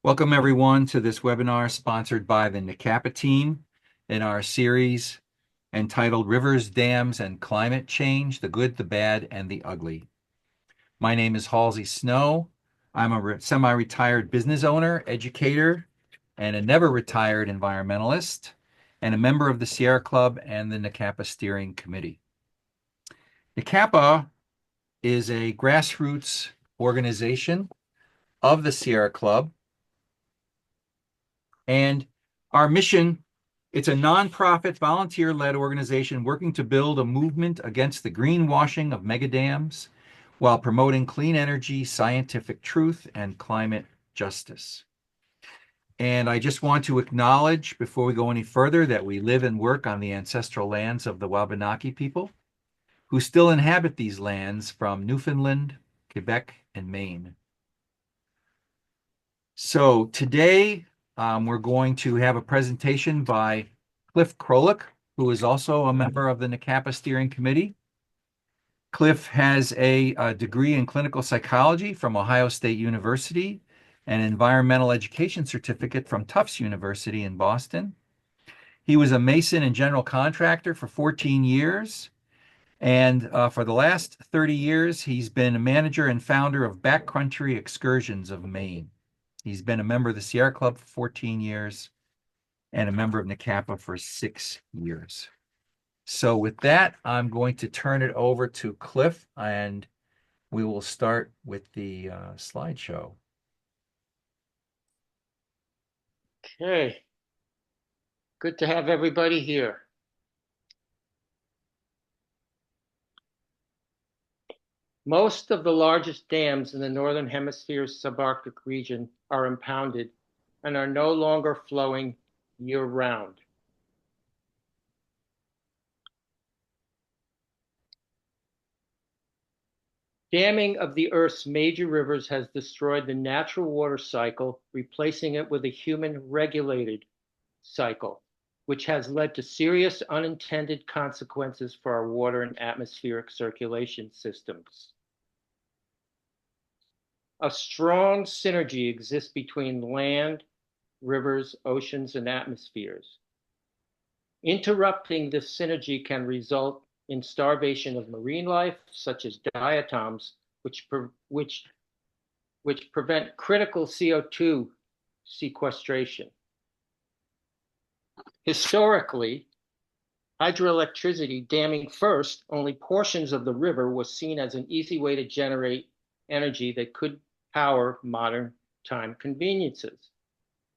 Welcome everyone to this webinar sponsored by the NECAPA team in our series entitled Rivers, Dams, and Climate Change, the Good, the Bad, and the Ugly. My name is Halsey Snow. I'm a semi-retired business owner, educator, and a never-retired environmentalist, and a member of the Sierra Club and the NECAPA Steering Committee. NECAPA is a grassroots organization of the Sierra Club. And our mission, it's a nonprofit, volunteer-led organization working to build a movement against the greenwashing of megadams while promoting clean energy, scientific truth, and climate justice. And I just want to acknowledge, before we go any further, that we live and work on the ancestral lands of the Wabanaki people, who still inhabit these lands from Newfoundland, Quebec, and Maine. So today, we're going to have a presentation by Cliff Krolick, who is also a member of the NECAPA Steering Committee. Cliff has a degree in clinical psychology from Ohio State University, an environmental education certificate from Tufts University in Boston. He was a mason and general contractor for 14 years. And for the last 30 years, he's been a manager and founder of Backcountry Excursions of Maine. He's been a member of the Sierra Club for 14 years and a member of NECAPA for 6 years. So with that, I'm going to turn it over to Cliff, and we will start with the slideshow. Okay, good to have everybody here. Most of the largest dams in the Northern Hemisphere's subarctic region are impounded and are no longer flowing year-round. Damming of the Earth's major rivers has destroyed the natural water cycle, replacing it with a human-regulated cycle, which has led to serious unintended consequences for our water and atmospheric circulation systems. A strong synergy exists between land, rivers, oceans, and atmospheres. Interrupting this synergy can result in starvation of marine life, such as diatoms, which prevent critical CO2 sequestration. Historically, hydroelectricity damming first only portions of the river was seen as an easy way to generate energy that could power modern time conveniences.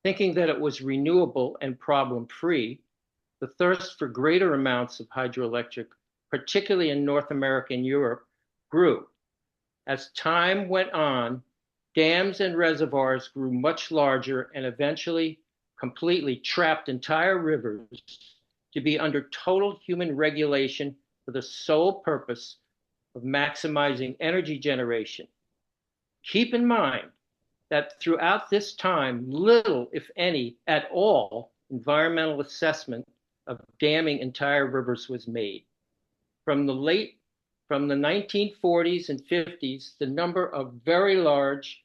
Thinking that it was renewable and problem-free, the thirst for greater amounts of hydroelectric, particularly in North America and Europe, grew. As time went on, dams and reservoirs grew much larger and eventually completely trapped entire rivers to be under total human regulation for the sole purpose of maximizing energy generation. Keep in mind that throughout this time, little, if any, at all, environmental assessment of damming entire rivers was made. From the 1940s and 50s, the number of very large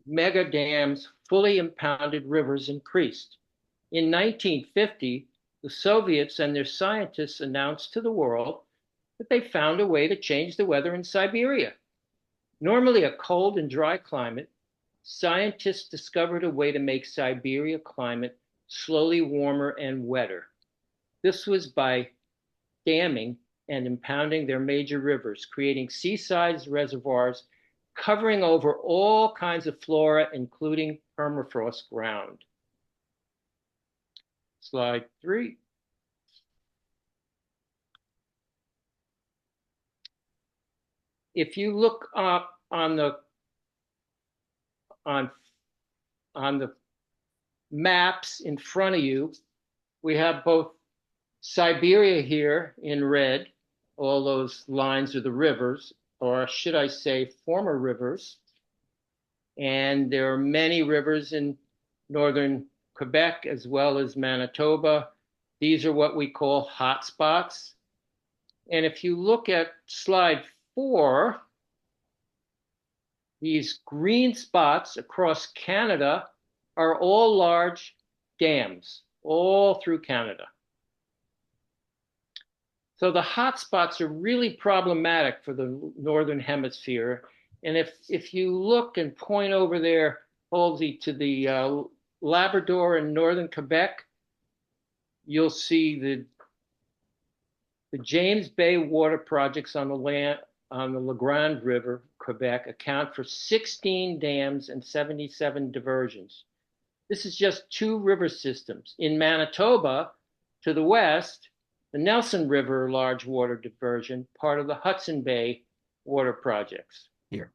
mega dams, fully impounded rivers increased. In 1950, the Soviets and their scientists announced to the world that they found a way to change the weather in Siberia. Normally a cold and dry climate, scientists discovered a way to make Siberia climate slowly warmer and wetter. This was by damming and impounding their major rivers, creating sea-sized reservoirs, covering over all kinds of flora, including permafrost ground. Slide 3. If you look up on the maps in front of you, we have both Siberia here in red, all those lines are the rivers, or should I say former rivers. And there are many rivers in northern Quebec as well as Manitoba. These are what we call hotspots. And if you look at slide 4, these green spots across Canada are all large dams all through Canada. So the hotspots are really problematic for the Northern Hemisphere. And if you look and point over there, Halsey, to the Labrador and Northern Quebec, you'll see the James Bay water projects on the La Grande River, Quebec, account for 16 dams and 77 diversions. This is just 2 river systems. In Manitoba, to the west, the Nelson River large water diversion, part of the Hudson Bay water projects. Here.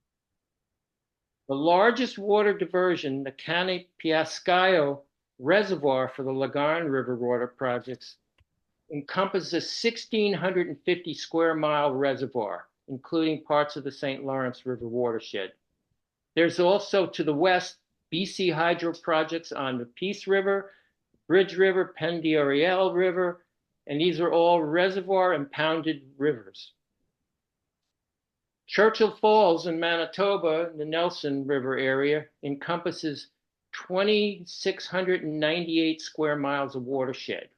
The largest water diversion, the Canipiascayo Reservoir for the La Grande River water projects, encompasses a 1,650 square mile reservoir, including parts of the St. Lawrence River watershed. There's also to the west BC hydro projects on the Peace River, Bridge River, Pen d'Oriel River, and these are all reservoir impounded rivers. Churchill Falls in Manitoba, the Nelson River area, encompasses 2,698 square miles of watershed.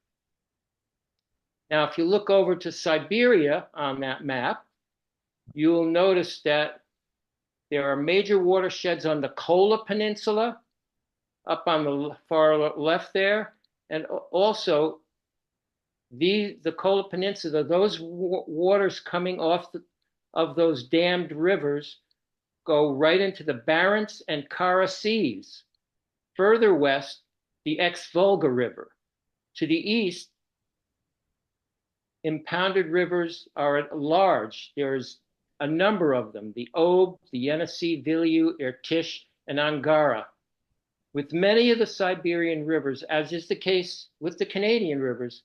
Now, if you look over to Siberia on that map, you'll notice that there are major watersheds on the Kola Peninsula, up on the far left there, and also the Kola Peninsula, those waters coming off of those dammed rivers go right into the Barents and Kara Seas. Further west, the ex-Volga River. To the east, impounded rivers are at large. There's a number of them, the Ob, the Yenisei, Vilyuy, Irtysh, and Angara. With many of the Siberian rivers, as is the case with the Canadian rivers,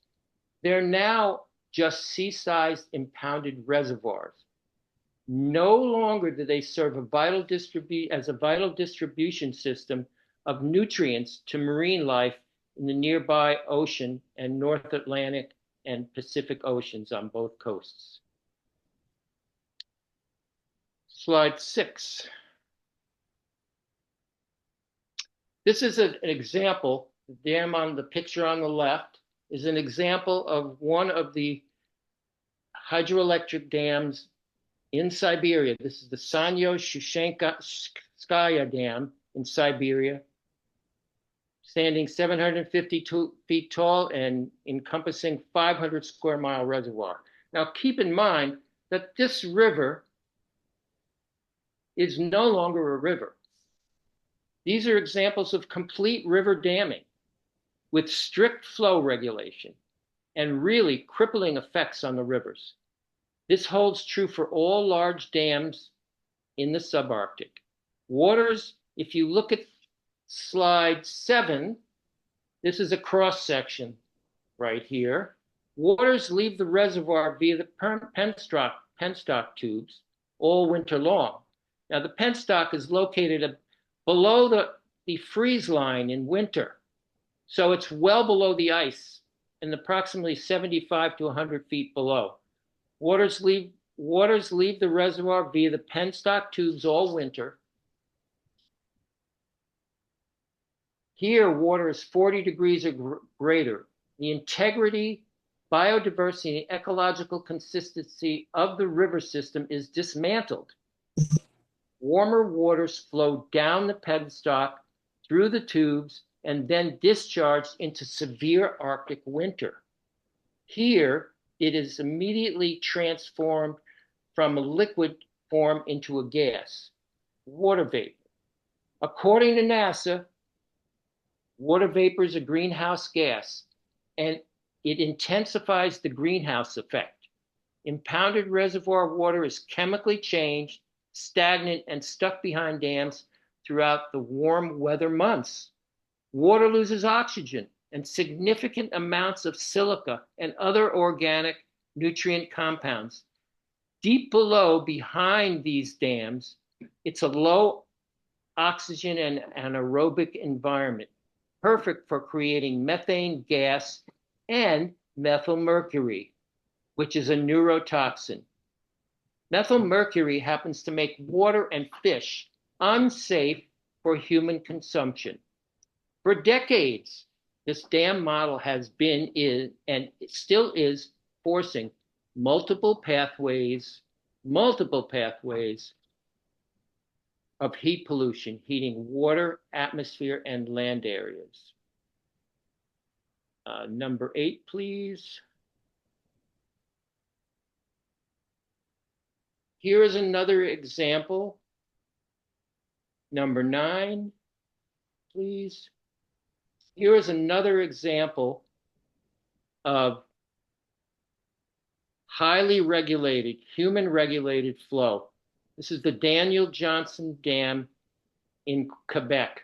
they're now just sea-sized impounded reservoirs. No longer do they serve as a vital distribution system of nutrients to marine life in the nearby ocean and North Atlantic and Pacific Oceans on both coasts. Slide 6. This is an example. The dam on the picture on the left is an example of one of the hydroelectric dams in Siberia. This is the Sanyo-Shushenskaya Dam in Siberia, standing 752 feet tall and encompassing 500 square mile reservoir. Now keep in mind that this river is no longer a river. These are examples of complete river damming with strict flow regulation and really crippling effects on the rivers. This holds true for all large dams in the subarctic. Waters, if you look at slide 7, this is a cross section right here. Waters leave the reservoir via the penstock tubes all winter long. Now the penstock is located below the freeze line in winter. So it's well below the ice and approximately 75 to 100 feet below. Waters leave the reservoir via the penstock tubes all winter. Here, water is 40 degrees or greater. The integrity, biodiversity, and ecological consistency of the river system is dismantled. Warmer waters flow down the penstock through the tubes and then discharged into severe Arctic winter. Here, it is immediately transformed from a liquid form into a gas, water vapor. According to NASA, water vapor is a greenhouse gas, and it intensifies the greenhouse effect. Impounded reservoir water is chemically changed, stagnant, and stuck behind dams throughout the warm weather months. Water loses oxygen and significant amounts of silica and other organic nutrient compounds. Deep below, behind these dams, it's a low oxygen and anaerobic environment, perfect for creating methane gas and methylmercury, which is a neurotoxin. Methylmercury happens to make water and fish unsafe for human consumption. For decades, this dam model has been and it still is forcing multiple pathways of heat pollution, heating water, atmosphere, and land areas. Number 8, please. Here is another example. Number 9, please. Here is another example of highly regulated, human-regulated flow. This is the Daniel Johnson Dam in Quebec.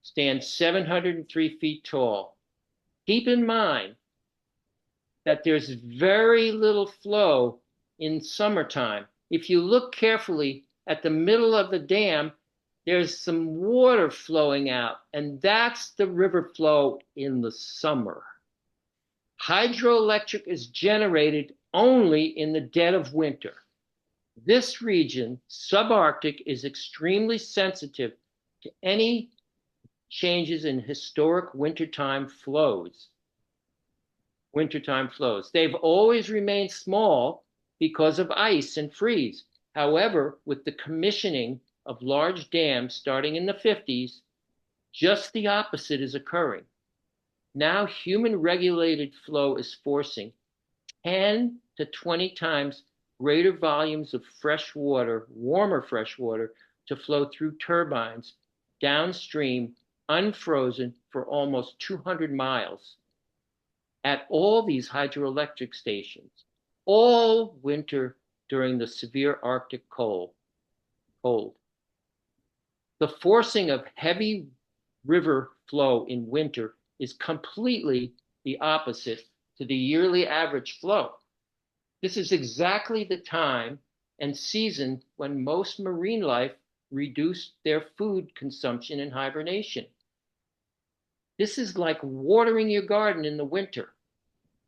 Stands 703 feet tall. Keep in mind that there's very little flow in summertime. If you look carefully at the middle of the dam, there's some water flowing out, and that's the river flow in the summer. Hydroelectric is generated only in the dead of winter. This region, subarctic, is extremely sensitive to any changes in historic wintertime flows. They've always remained small because of ice and freeze. However, with the commissioning of large dams starting in the 50s, just the opposite is occurring. Now human-regulated flow is forcing 10 to 20 times greater volumes of fresh water, warmer fresh water, to flow through turbines downstream, unfrozen for almost 200 miles at all these hydroelectric stations, all winter during the severe Arctic cold. The forcing of heavy river flow in winter is completely the opposite to the yearly average flow. This is exactly the time and season when most marine life reduced their food consumption and hibernation. This is like watering your garden in the winter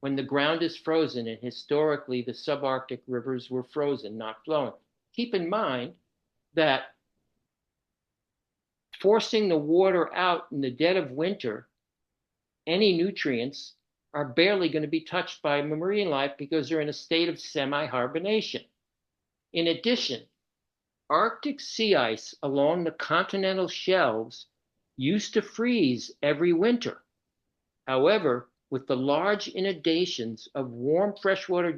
when the ground is frozen, and historically the subarctic rivers were frozen, not flowing. Keep in mind that forcing the water out in the dead of winter, any nutrients are barely going to be touched by marine life because they're in a state of semi-hibernation. In addition, Arctic sea ice along the continental shelves used to freeze every winter. However, with the large inundations of warm freshwater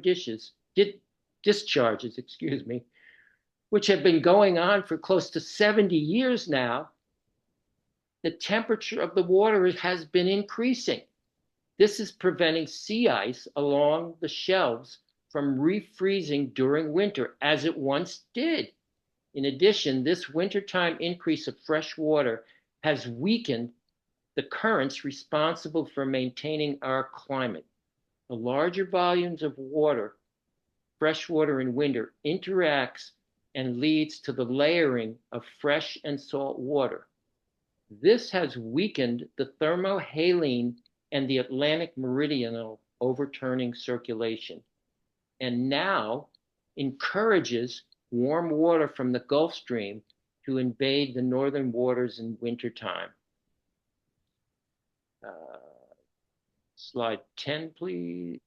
discharges, which have been going on for close to 70 years now, the temperature of the water has been increasing. This is preventing sea ice along the shelves from refreezing during winter, as it once did. In addition, this wintertime increase of fresh water has weakened the currents responsible for maintaining our climate. The larger volumes of water, fresh water in winter, interacts and leads to the layering of fresh and salt water. This has weakened the thermohaline and the Atlantic meridional overturning circulation, and now encourages warm water from the Gulf Stream to invade the northern waters in wintertime. Slide 10, please.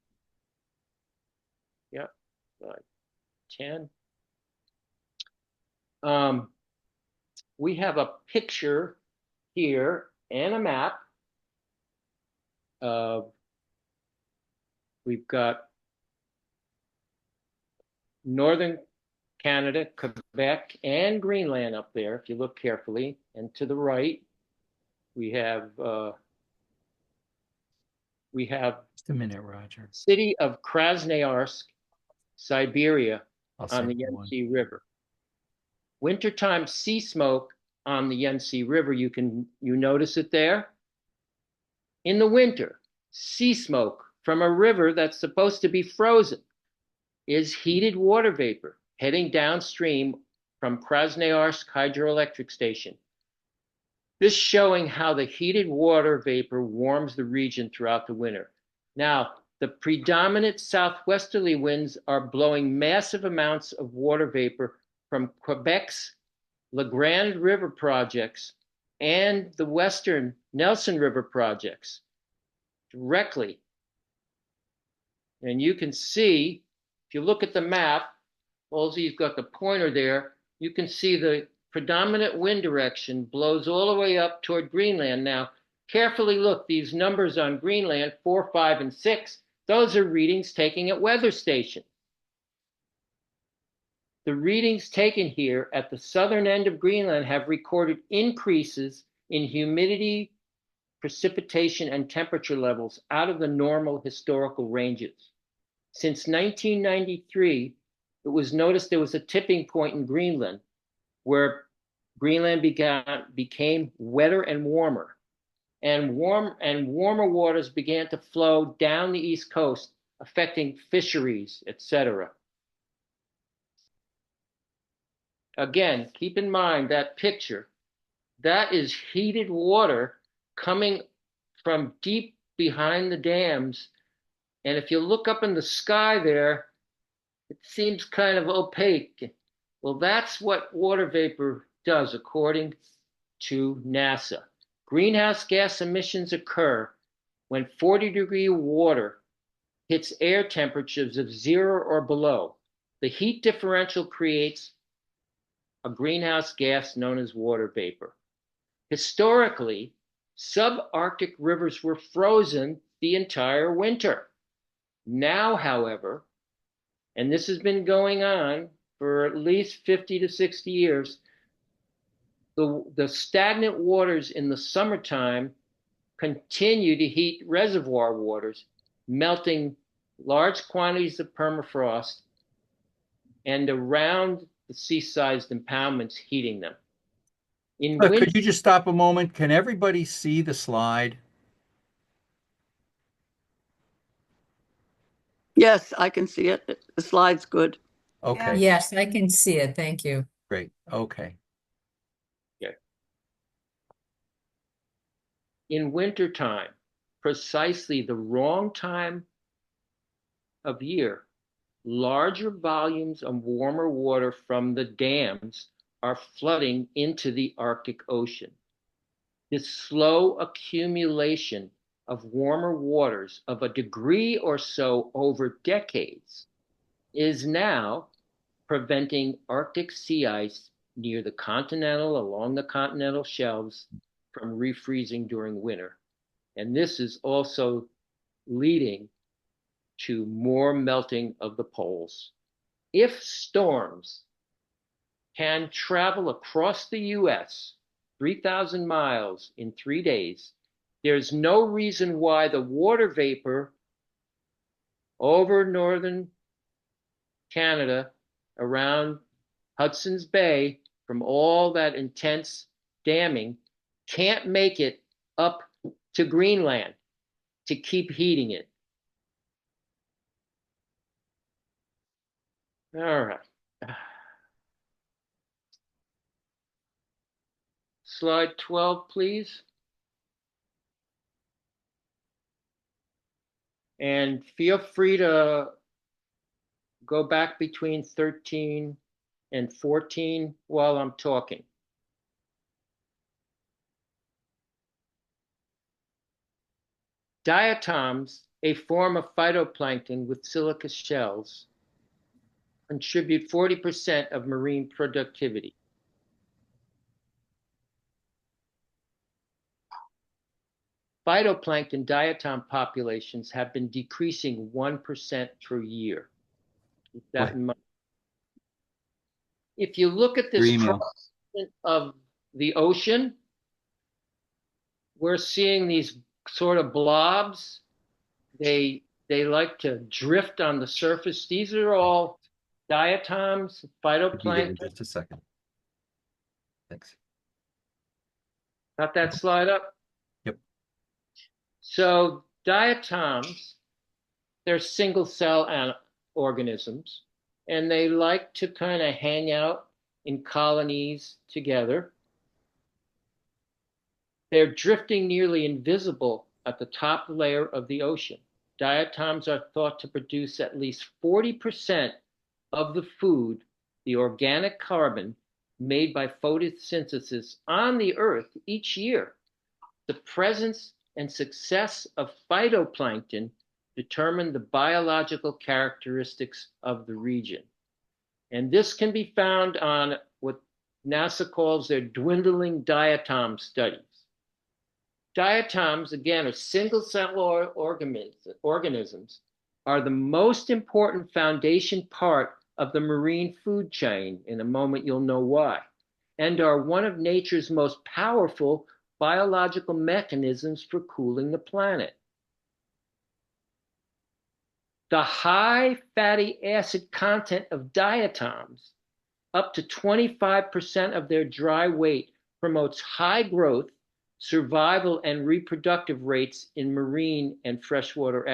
Yep, slide 10. We have a picture here and a map of, we've got northern Canada, Quebec, and Greenland up there, if you look carefully. And to the right, we have Just a minute, Roger. city of Krasnoyarsk, Siberia, I'll on say the one. Yenisei River. Wintertime sea smoke on the Yenisei River, you notice it there? In the winter, sea smoke from a river that's supposed to be frozen is heated water vapor heading downstream from Krasnoyarsk hydroelectric station. This showing how the heated water vapor warms the region throughout the winter. Now, the predominant southwesterly winds are blowing massive amounts of water vapor from Quebec's La Grande River projects and the Western Nelson River projects directly. And you can see, if you look at the map, Halsey's got the pointer there, you can see the predominant wind direction blows all the way up toward Greenland. Now, carefully look, these numbers on Greenland, 4, 5, and 6, those are readings taken at weather station. The readings taken here at the southern end of Greenland have recorded increases in humidity, precipitation, and temperature levels out of the normal historical ranges. Since 1993, it was noticed there was a tipping point in Greenland where Greenland became wetter and warmer, and warmer waters began to flow down the East Coast, affecting fisheries, etc. Again, keep in mind that picture. That is heated water coming from deep behind the dams. And if you look up in the sky there, it seems kind of opaque. Well, that's what water vapor does, according to NASA. Greenhouse gas emissions occur when 40-degree water hits air temperatures of 0 or below. The heat differential creates a greenhouse gas known as water vapor. Historically, subarctic rivers were frozen the entire winter. Now, however, and this has been going on for at least 50 to 60 years, the stagnant waters in the summertime continue to heat reservoir waters, melting large quantities of permafrost and around the sea-sized impoundments, heating them. In winter, Could you just stop a moment? Can everybody see the slide? Yes, I can see it. The slide's good. Okay, Yes, I can see it. Thank you. great. Okay. in wintertime, precisely the wrong time of year, larger volumes of warmer water from the dams are flooding into the Arctic Ocean. This slow accumulation of warmer waters of a degree or so over decades is now preventing Arctic sea ice near the continental, along the continental shelves from refreezing during winter. And this is also leading to more melting of the poles. If storms can travel across the US 3,000 miles in 3 days, there's no reason why the water vapor over northern Canada around Hudson's Bay from all that intense damming can't make it up to Greenland to keep heating it. All right. Slide 12, please. And feel free to go back between 13 and 14 while I'm talking. Diatoms, a form of phytoplankton with silica shells, contribute 40% of marine productivity. Phytoplankton diatom populations have been decreasing 1% per year. Keep that in mind. If you look at this cross-section of the ocean, we're seeing these sort of blobs. They like to drift on the surface. These are all diatoms, phytoplankton. Just a second. Thanks. Got that slide up? Yep. So diatoms, they're single cell organisms, and they like to kind of hang out in colonies together. They're drifting nearly invisible at the top layer of the ocean. Diatoms are thought to produce at least 40% of the food, the organic carbon, made by photosynthesis on the Earth each year. The presence and success of phytoplankton determine the biological characteristics of the region. And this can be found on what NASA calls their dwindling diatom studies. Diatoms, again, are single-cell organisms, are the most important foundation part of the marine food chain. In a moment, you'll know why, and are one of nature's most powerful biological mechanisms for cooling the planet. The high fatty acid content of diatoms, up to 25% of their dry weight, promotes high growth, survival, and reproductive rates in marine and freshwater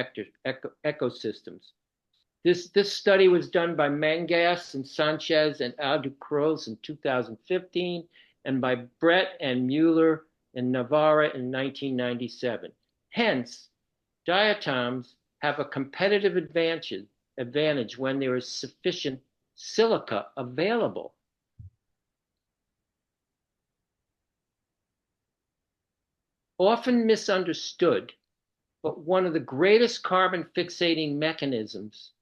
ecosystems. This study was done by Mangas and Sanchez and Alducros in 2015, and by Brett and Mueller and Navarra in 1997. Hence, diatoms have a competitive advantage when there is sufficient silica available. Often misunderstood, but one of the greatest carbon fixating mechanisms,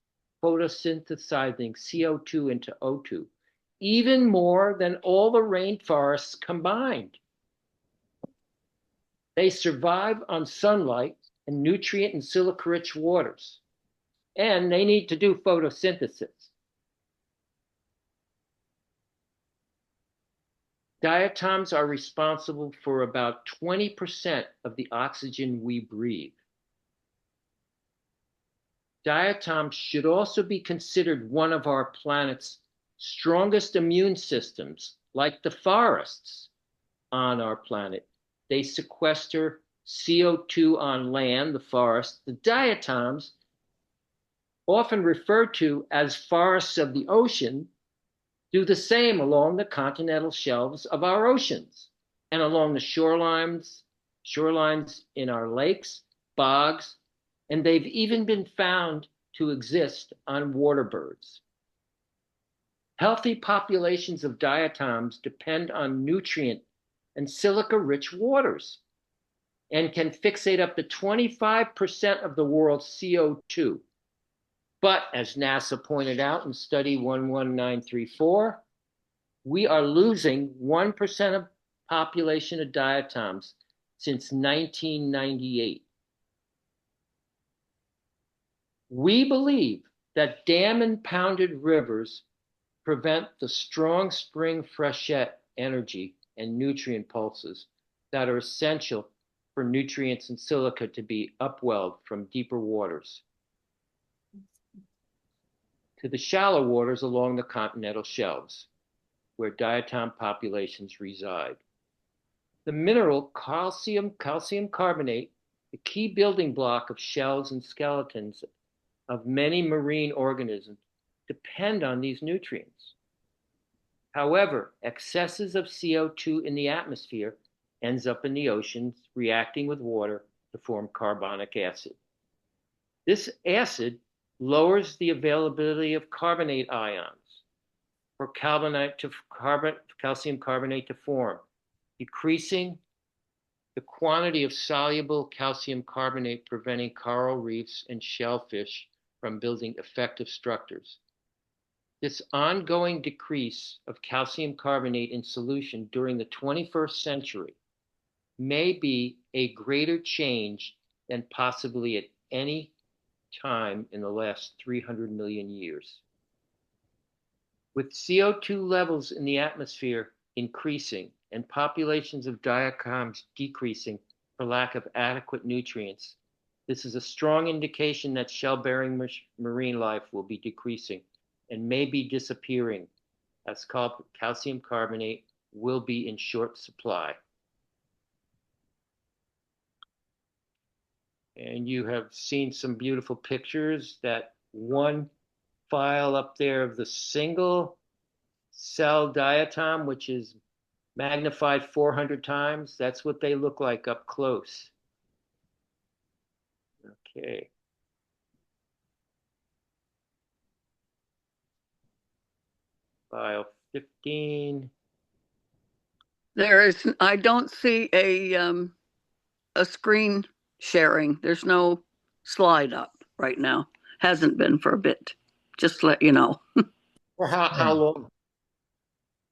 photosynthesizing CO2 into O2, even more than all the rainforests combined. They survive on sunlight and nutrient and silica-rich waters, and they need to do photosynthesis. Diatoms are responsible for about 20% of the oxygen we breathe. Diatoms should also be considered one of our planet's strongest immune systems, like the forests on our planet. They sequester CO2 on land, the forest. The diatoms, often referred to as forests of the ocean, do the same along the continental shelves of our oceans and along the shorelines in our lakes, bogs, and they've even been found to exist on water birds. Healthy populations of diatoms depend on nutrient and silica-rich waters and can fixate up to 25% of the world's CO2. But as NASA pointed out in study 11934, we are losing 1% of population of diatoms since 1998. We believe that dam-impounded rivers prevent the strong spring freshet energy and nutrient pulses that are essential for nutrients and silica to be upwelled from deeper waters to the shallow waters along the continental shelves, where diatom populations reside. The mineral calcium carbonate, the key building block of shells and skeletons of many marine organisms, depend on these nutrients. However, excesses of CO2 in the atmosphere ends up in the oceans, reacting with water to form carbonic acid. This acid lowers the availability of carbonate ions for calcium carbonate to form, decreasing the quantity of soluble calcium carbonate, preventing coral reefs and shellfish from building effective structures. This ongoing decrease of calcium carbonate in solution during the 21st century may be a greater change than possibly at any time in the last 300 million years. With CO2 levels in the atmosphere increasing and populations of diatoms decreasing for lack of adequate nutrients, this is a strong indication that shell-bearing marine life will be decreasing and may be disappearing, as calcium carbonate will be in short supply. And you have seen some beautiful pictures. That one file up there of the single cell diatom, which is magnified 400 times, that's what they look like up close. Okay. File 15. I don't see a screen sharing. There's no slide up right now. Hasn't been for a bit. Just to let you know. For how long?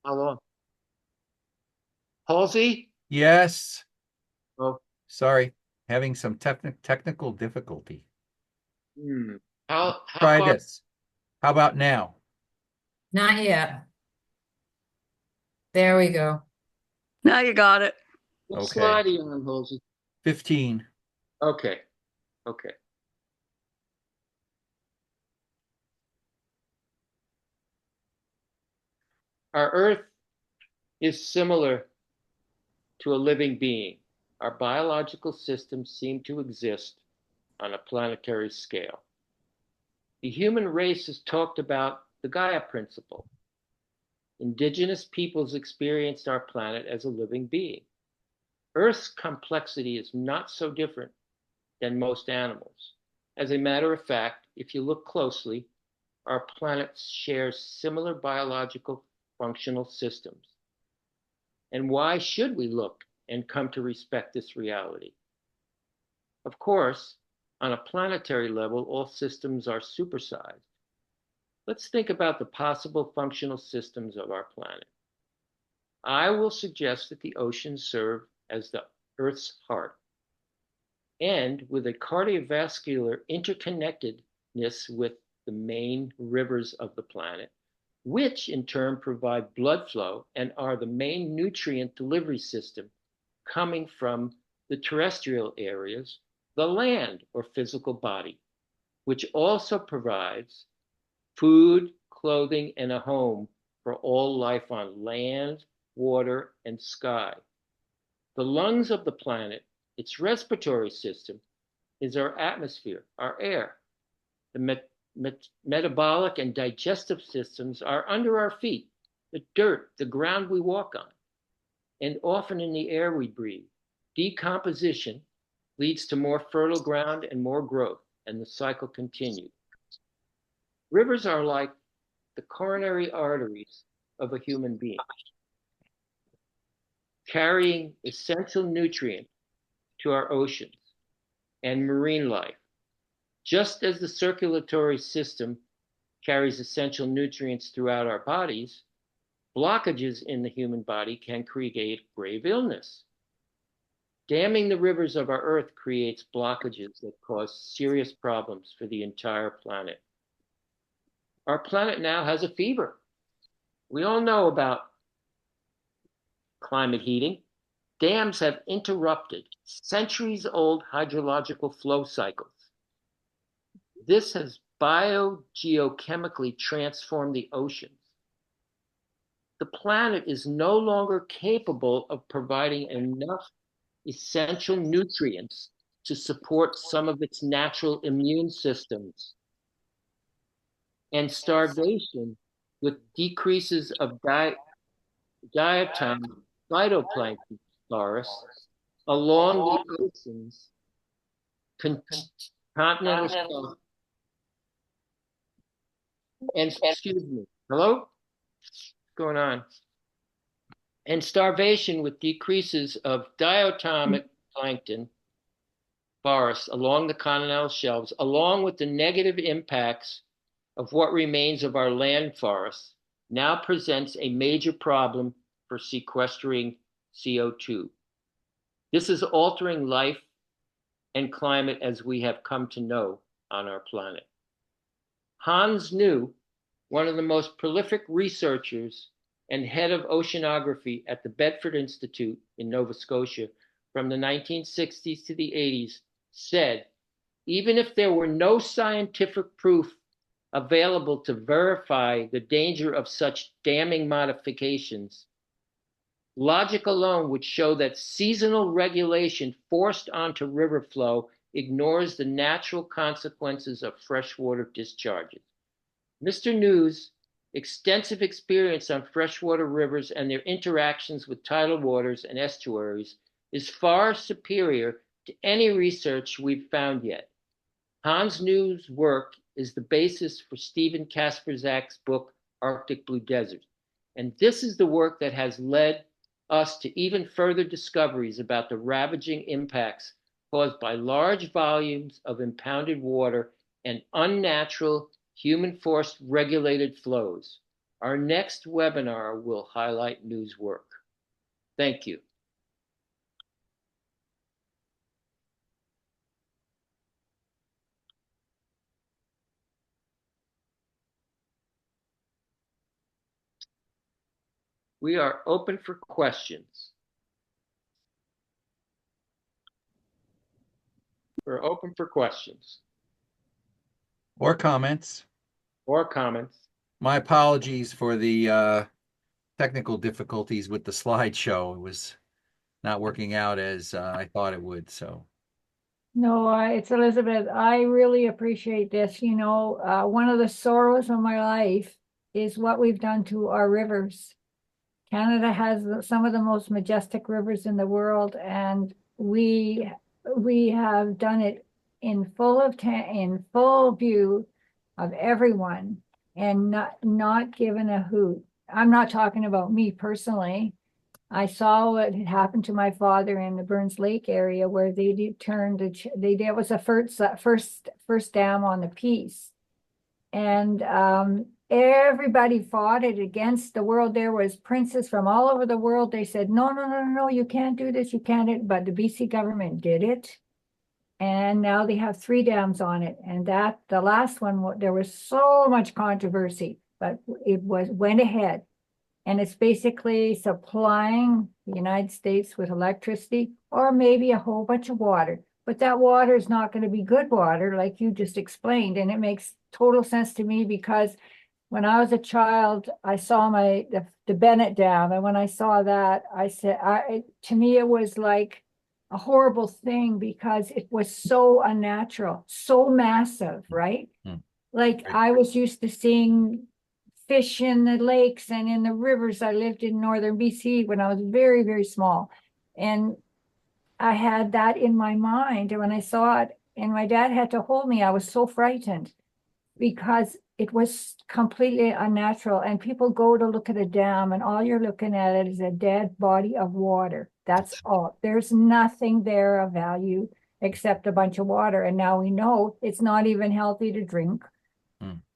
How long? Halsey? Yes, Oh, sorry, having some technical difficulty. how Try far? this. How about now? Not yet. There we go. Now you got it. What Okay. slide are you on, Halsey? 15. Okay. Okay. Our Earth is similar to a living being. Our biological systems seem to exist on a planetary scale. The human race has talked about the Gaia principle. Indigenous peoples experienced our planet as a living being. Earth's complexity is not so different than most animals. As a matter of fact, if you look closely, our planet shares similar biological functional systems. And why should we look and come to respect this reality? Of course, on a planetary level, all systems are supersized. Let's think about the possible functional systems of our planet. I will suggest that the oceans serve as the Earth's heart. And with a cardiovascular interconnectedness with the main rivers of the planet, which in turn provide blood flow and are the main nutrient delivery system coming from the terrestrial areas, the land or physical body, which also provides food, clothing, and a home for all life on land, water, and sky. The lungs of the planet, its respiratory system, is our atmosphere, our air. The metabolic and digestive systems are under our feet, the dirt, the ground we walk on, and often in the air we breathe. Decomposition leads to more fertile ground and more growth, and the cycle continues. Rivers are like the coronary arteries of a human being, carrying essential nutrients to our oceans and marine life. Just as the circulatory system carries essential nutrients throughout our bodies, blockages in the human body can create grave illness. Damming the rivers of our Earth creates blockages that cause serious problems for the entire planet. Our planet now has a fever. We all know about climate heating. Dams have interrupted centuries-old hydrological flow cycles. This has biogeochemically transformed the oceans. The planet is no longer capable of providing enough essential nutrients to support some of its natural immune systems. And starvation, with decreases of diatom phytoplankton forests along the oceans, continental shelf, and excuse me, hello? What's going on? And starvation with decreases of diatomic plankton forests along the continental shelves, along with the negative impacts of what remains of our land forests, now presents a major problem for sequestering CO2. This is altering life and climate as we have come to know on our planet. Hans New, one of the most prolific researchers and head of oceanography at the Bedford Institute in Nova Scotia from the 1960s to the 80s, said, even if there were no scientific proof available to verify the danger of such damming modifications, logic alone would show that seasonal regulation forced onto river flow ignores the natural consequences of freshwater discharges. Mr. New's extensive experience on freshwater rivers and their interactions with tidal waters and estuaries is far superior to any research we've found yet. Hans New's work is the basis for Stephen Kasperzak's book, Arctic Blue Desert. And this is the work that has led us to even further discoveries about the ravaging impacts caused by large volumes of impounded water and unnatural human-forced regulated flows. Our next webinar will highlight news work. Thank you. We are open for questions. We're open for questions Or comments. or comments. My apologies for the technical difficulties with the slideshow. It was not working out as I thought it would. So No, it's Elizabeth. I really appreciate this. You know, one of the sorrows of my life is what we've done to our rivers. Canada has some of the most majestic rivers in the world, and we have done it in full view of everyone, and not given a hoot. I'm not talking about me personally. I saw what had happened to my father in the Burns Lake area, where they it was a first dam on the piece, and everybody fought it against the world. There was princes from all over the world. They said, no, no, no, no, you can't do this, you can't. But the BC government did it. And now they have 3 dams on it. And the last one, there was so much controversy, but it went ahead. And it's basically supplying the United States with electricity or maybe a whole bunch of water. But that water is not going to be good water, like you just explained. And it makes total sense to me, because when I was a child, I saw the Bennett Dam. And when I saw that, I said, to me, it was like a horrible thing, because it was so unnatural, so massive, right? Like I was used to seeing fish in the lakes and in the rivers. I lived in northern BC when I was very, very small. And I had that in my mind. And when I saw it, and my dad had to hold me, I was so frightened, because it was completely unnatural. And people go to look at a dam, and all you're looking at is a dead body of water. That's all. There's nothing there of value except a bunch of water. And now we know it's not even healthy to drink.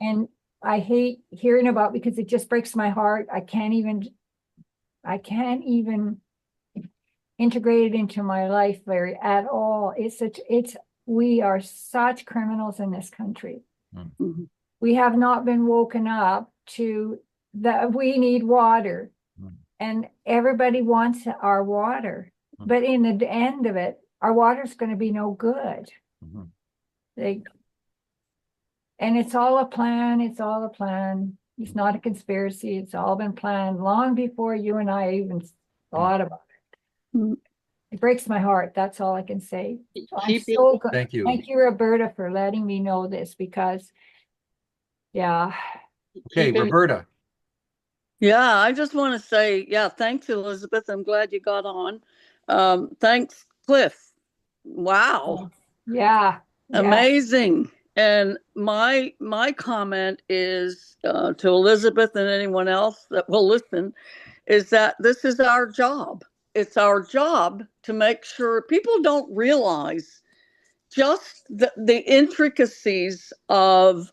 And I hate hearing about, because it just breaks my heart. I can't even integrate it into my life at all. We are such criminals in this country. We have not been woken up to that we need water, and everybody wants our water. But in the end of it, our water is going to be no good. And it's all a plan. It's all a plan. It's not a conspiracy. It's all been planned long before you and I even thought about it. It breaks my heart. That's all I can say. So I'm so good. thank you. Thank you, Roberta, for letting me know this, because, yeah. Okay, Roberta. Yeah, I just want to say, thanks, Elizabeth. I'm glad you got on. Thanks, Cliff. Wow. Yeah. Amazing. And my comment is to Elizabeth and anyone else that will listen, is that this is our job. It's our job to make sure people don't realize just the intricacies of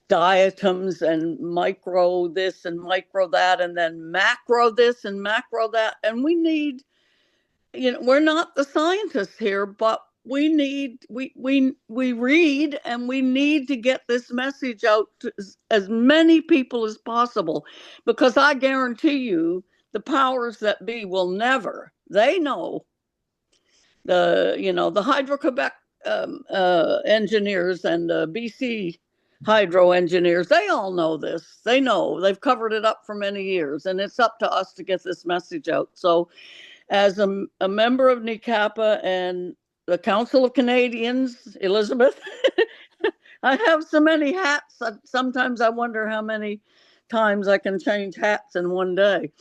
diatoms and micro this and micro that, and then macro this and macro that. And we need, we're not the scientists here, but we read, and we need to get this message out to as many people as possible, because I guarantee you the powers that be will never. They know the Hydro-Quebec engineers and the BC hydro engineers, they all know this. They know. They've covered it up for many years, and it's up to us to get this message out. So as a member of NECAPA and the Council of Canadians, Elizabeth, I have so many hats. Sometimes I wonder how many times I can change hats in one day.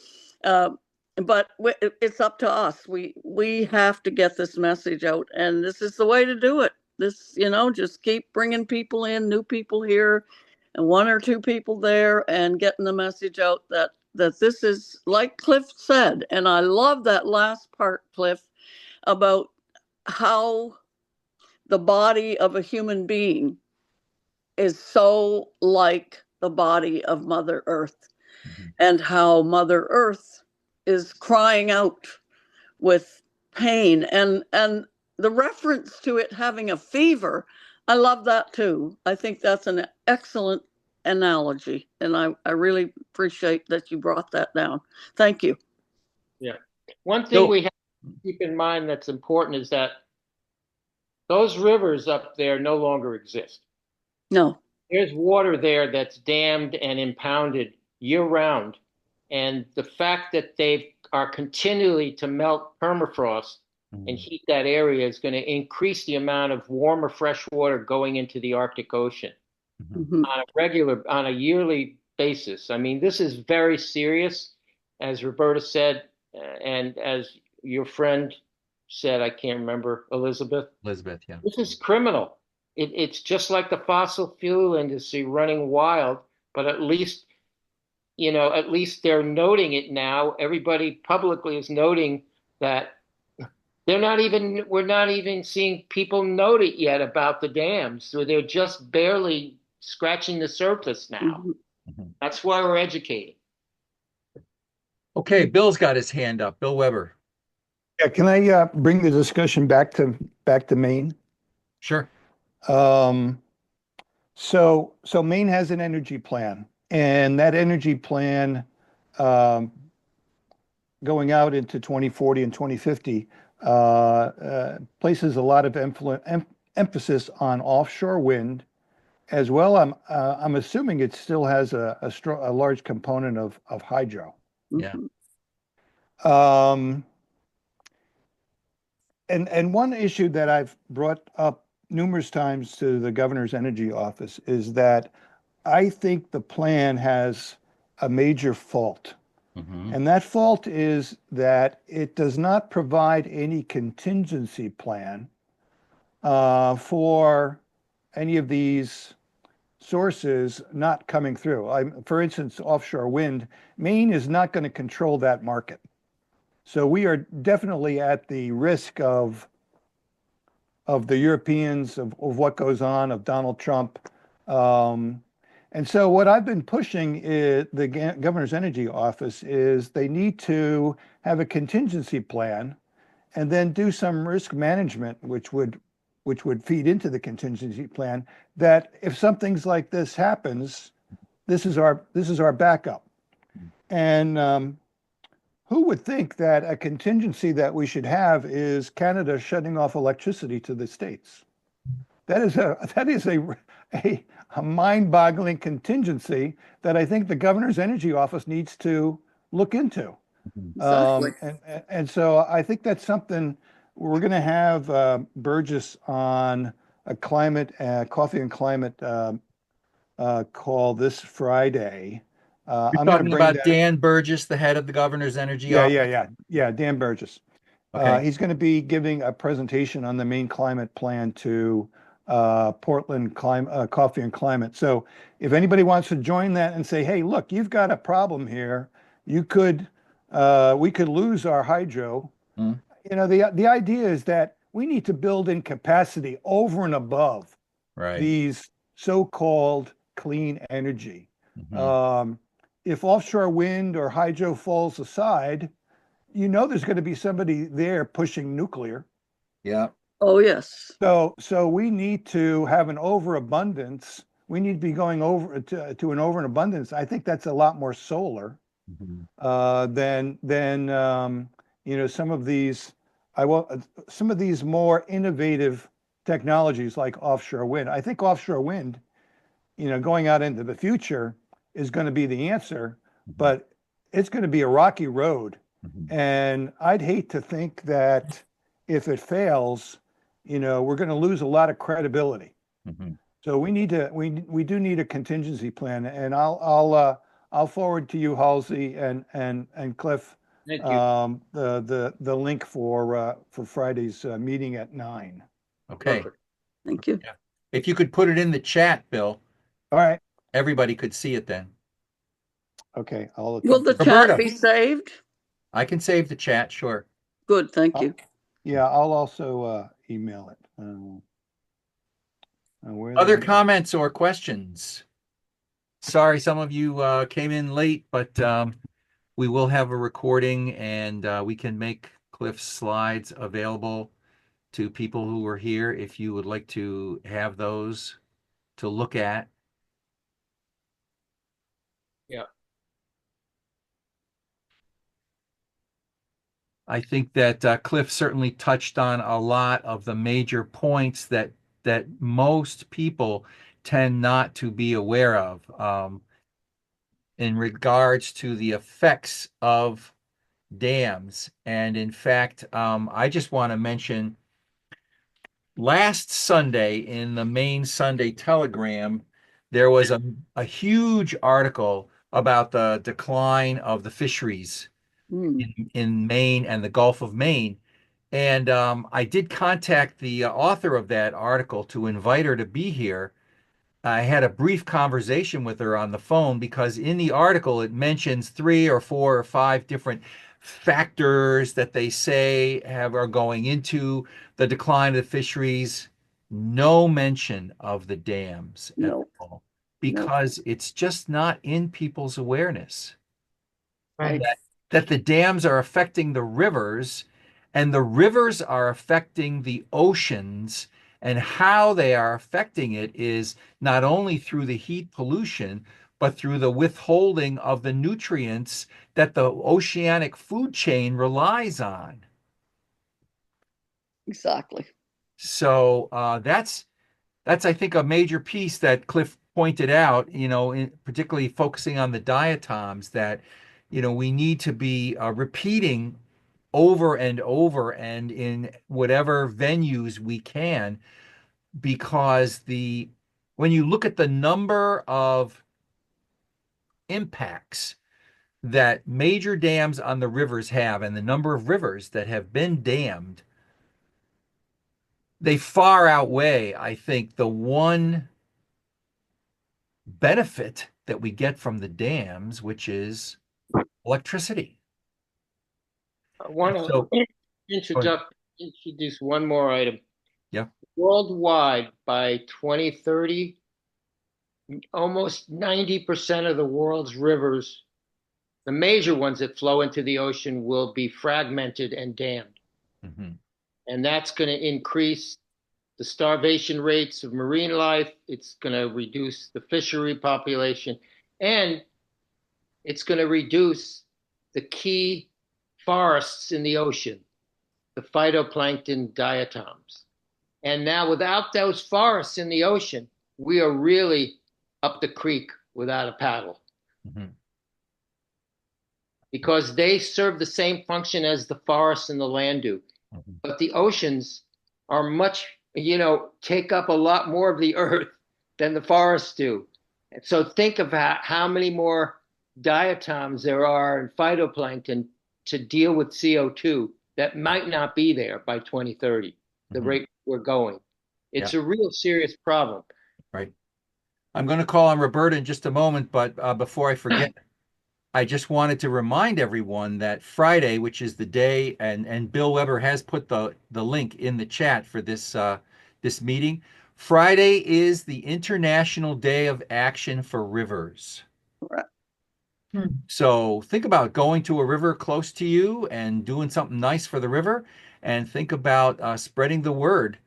But it's up to us. We have to get this message out, and this is the way to do it. This, just keep bringing people in, new people here, and 1 or 2 people there, and getting the message out that that this is, like Cliff said, and I love that last part, Cliff, about how the body of a human being is so like the body of Mother Earth, and how Mother Earth is crying out with pain, and the reference to it having a fever, I love that too. I think that's an excellent analogy, and I really appreciate that you brought that down. Thank you. Yeah. One thing So- we have to keep in mind that's important is that those rivers up there no longer exist. No. There's water there that's dammed and impounded year round. And the fact that they are continually to melt permafrost and heat that area is going to increase the amount of warmer fresh water going into the Arctic Ocean Mhm. on a yearly basis. I mean, this is very serious, as Roberta said, and as your friend said, I can't remember, Elizabeth. Yeah. This is criminal. It's just like the fossil fuel industry running wild, but at least they're noting it now. Everybody publicly is noting that we're not even seeing people note it yet about the dams. So they're just barely scratching the surface now. Mhm. That's why we're educating. Okay, Bill's got his hand up. Bill Weber. Yeah, can I bring the discussion back to Maine? Sure. So Maine has an energy plan, and that energy plan, going out into 2040 and 2050, places a lot of emphasis on offshore wind, as well. I'm assuming it still has a large component of hydro. Yeah. And one issue that I've brought up numerous times to the governor's energy office is that I think the plan has a major fault. And that fault is that it does not provide any contingency plan for any of these sources not coming through. For instance, offshore wind, Maine is not going to control that market. So we are definitely at the risk of the Europeans, of what goes on, of Donald Trump. And so what I've been pushing is the governor's energy office is they need to have a contingency plan and then do some risk management, which would feed into the contingency plan, that if something's like this happens, this is our backup. And who would think that a contingency that we should have is Canada shutting off electricity to the States? That is a mind-boggling contingency that I think the governor's energy office needs to look into. Exactly. And so I think that's something we're going to have Burgess on a coffee and climate call this Friday. You're I'm going to talking bring about that. Dan Burgess, the head of the governor's energy office? Yeah, Dan Burgess. Okay. He's going to be giving a presentation on the Maine climate plan to Portland Coffee and Climate. So if anybody wants to join that and say, hey, look, you've got a problem here, we could lose our hydro. The idea is that we need to build in capacity over and above these so-called clean energy. If offshore wind or hydro falls aside, there's going to be somebody there pushing nuclear. Yeah. Oh, yes. So we need to have an overabundance. We need to be going over to an overabundance. I think that's a lot more solar than some of these more innovative technologies like offshore wind. I think offshore wind, going out into the future is going to be the answer, but it's going to be a rocky road. And I'd hate to think that if it fails, we're going to lose a lot of credibility. So we do need a contingency plan, and I'll forward to you, Halsey and Cliff, Thank you. the link for Friday's meeting at 9. Okay. Perfect. Thank you. Yeah. If you could put it in the chat, Bill, All right. everybody could see it then. Okay, I'll Will the attempt to- chat Roberta. be saved? I can save the chat, sure. Good, thank you. Yeah, I'll also email it. Where the Other heck- comments or questions? Sorry, some of you came in late, but we will have a recording and we can make Cliff's slides available to people who are here if you would like to have those to look at. Yeah. I think that Cliff certainly touched on a lot of the major points that most people tend not to be aware of in regards to the effects of dams. And in fact, I just want to mention last Sunday in the Maine Sunday Telegram, there was a huge article about the decline of the fisheries Hmm. in Maine and the Gulf of Maine. And I did contact the author of that article to invite her to be here. I had a brief conversation with her on the phone because in the article it mentions 3 or 4 or 5 different factors that they say are going into the decline of the fisheries. No mention of the dams at No, all no, because it's just not in people's awareness right. that the dams are affecting the rivers and the rivers are affecting the oceans, and how they are affecting it is not only through the heat pollution, but through the withholding of the nutrients that the oceanic food chain relies on. Exactly. So that's I think a major piece that Cliff pointed out, particularly focusing on the diatoms that, we need to be repeating over and over and in whatever venues we can, because when you look at the number of impacts that major dams on the rivers have and the number of rivers that have been dammed, they far outweigh, I think, the one benefit that we get from the dams, which is electricity. I want So, to introduce one more item. yeah. Worldwide, by 2030, almost 90% of the world's rivers, the major ones that flow into the ocean, will be fragmented and dammed. Mhm. And that's going to increase the starvation rates of marine life. It's going to reduce the fishery population, and it's going to reduce the key forests in the ocean, the phytoplankton diatoms. And now, without those forests in the ocean, we are really up the creek without a paddle. Mhm. Because they serve the same function as the forests and the land do. Mhm. But the oceans are take up a lot more of the earth than the forests do. And so think about how many more diatoms there are in phytoplankton to deal with CO2 that might not be there by 2030, the Mhm. rate we're going. It's Yeah. a real serious problem. Right. I'm going to call on Roberta in just a moment, but before I forget, I just wanted to remind everyone that Friday, which is the day, and Bill Weber has put the link in the chat for this meeting. Friday is the International Day of Action for Rivers. Right. So think about going to a river close to you and doing something nice for the river, and think about spreading the word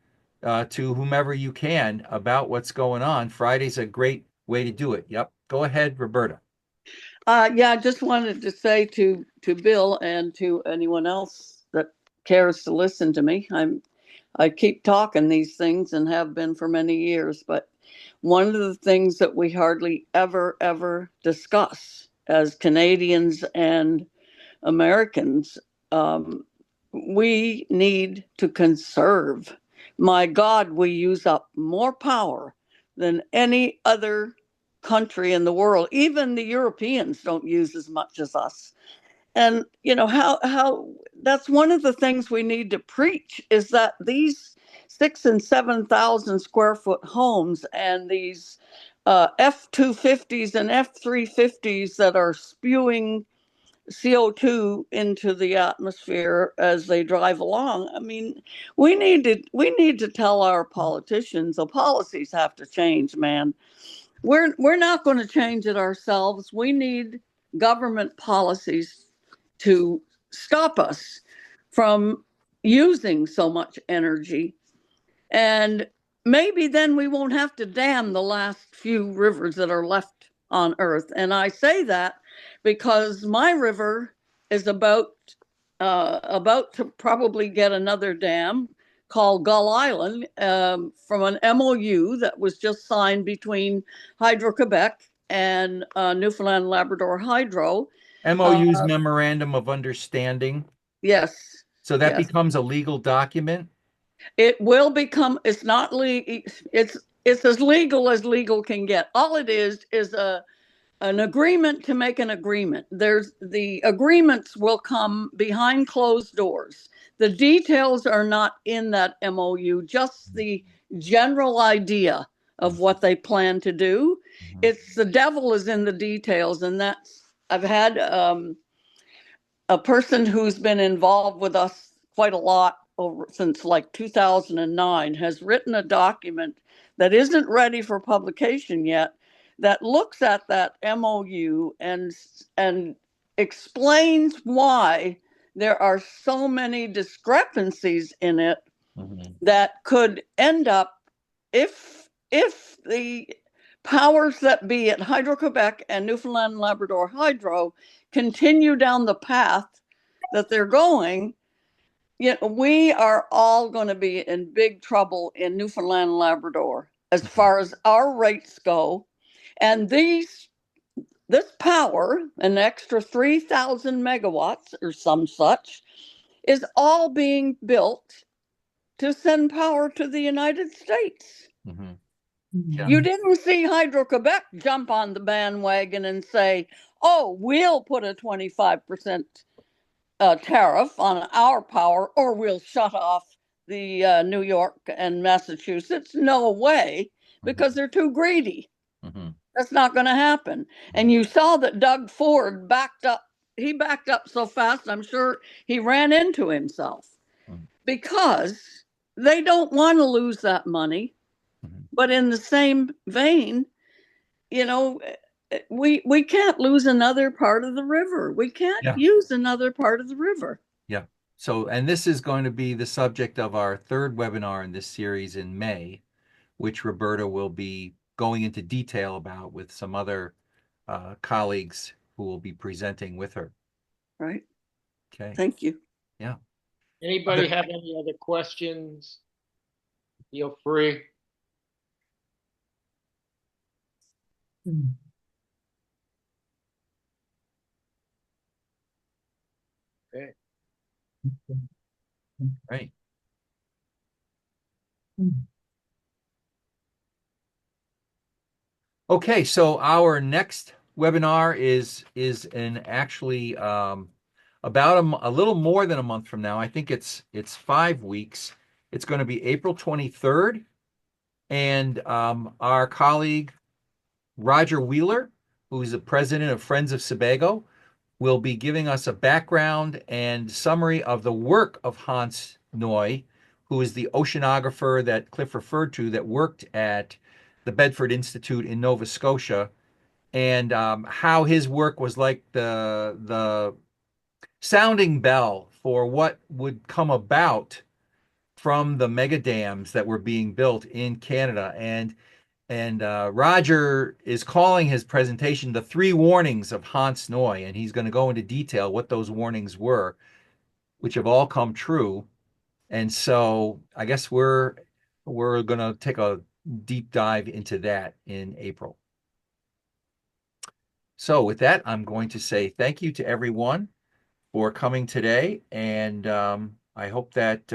to whomever you can about what's going on. Friday's a great way to do it. Yep. Go ahead, Roberta. Yeah, I just wanted to say to Bill and to anyone else that cares to listen to me, I keep talking these things and have been for many years, but one of the things that we hardly ever discuss as Canadians and Americans, we need to conserve. My God, we use up more power than any other country in the world. Even the Europeans don't use as much as us. And how that's one of the things we need to preach, is that these 6,000 and 7,000 square foot homes and these F-250s and F-350s that are spewing CO2 into the atmosphere as they drive along. I mean, we need to tell our politicians the policies have to change, man. We're not going to change it ourselves. We need government policies to stop us from using so much energy. And maybe then we won't have to dam the last few rivers that are left on Earth. And I say that because my river is about to probably get another dam called Gull Island from an MOU that was just signed between Hydro-Quebec and Newfoundland Labrador Hydro. MOU's Memorandum of Understanding. Yes. So that yes. becomes a legal document? It will become, it's not legal, it's as legal can get. All it is an agreement to make an agreement. The agreements will come behind closed doors. The details are not in that MOU, just the general idea of what they plan to do. It's the devil is in the details, and I've had a person who's been involved with us quite a lot since like 2009 has written a document that isn't ready for publication yet that looks at that MOU and explains why there are so many discrepancies in it that could end up if the powers that be at Hydro-Quebec and Newfoundland and Labrador Hydro continue down the path that they're going, we are all going to be in big trouble in Newfoundland and Labrador as far as our rates go. And this power, an extra 3,000 megawatts or some such, is all being built to send power to the United States. Yeah. You didn't see Hydro-Quebec jump on the bandwagon and say, oh, we'll put a 25% tariff on our power, or we'll shut off the New York and Massachusetts. No way, because they're too greedy. That's not going to happen. And you saw that Doug Ford backed up. He backed up so fast, I'm sure he ran into himself because they don't want to lose that money. But in the same vein, we can't lose another part of the river. We can't use another part of the river. Yeah. So, and this is going to be the subject of our third webinar in this series in May, which Roberta will be going into detail about with some other colleagues who will be presenting with her. Right. Okay. Thank you. Yeah. Anybody have any other questions? Feel free. Okay. Right. Okay, so our next webinar is in actually about a little more than a month from now. I think it's 5 weeks. It's going to be April 23rd, and our colleague Roger Wheeler, who is the president of Friends of Sebago, will be giving us a background and summary of the work of Hans Noy, who is the oceanographer that Cliff referred to that worked at the Bedford Institute in Nova Scotia, and how his work was like the sounding bell for what would come about from the mega dams that were being built in Canada. And Roger is calling his presentation The Three Warnings of Hans Noy, and he's going to go into detail what those warnings were, which have all come true. And so I guess we're going to take a deep dive into that in April. So with that, I'm going to say thank you to everyone for coming today, and I hope that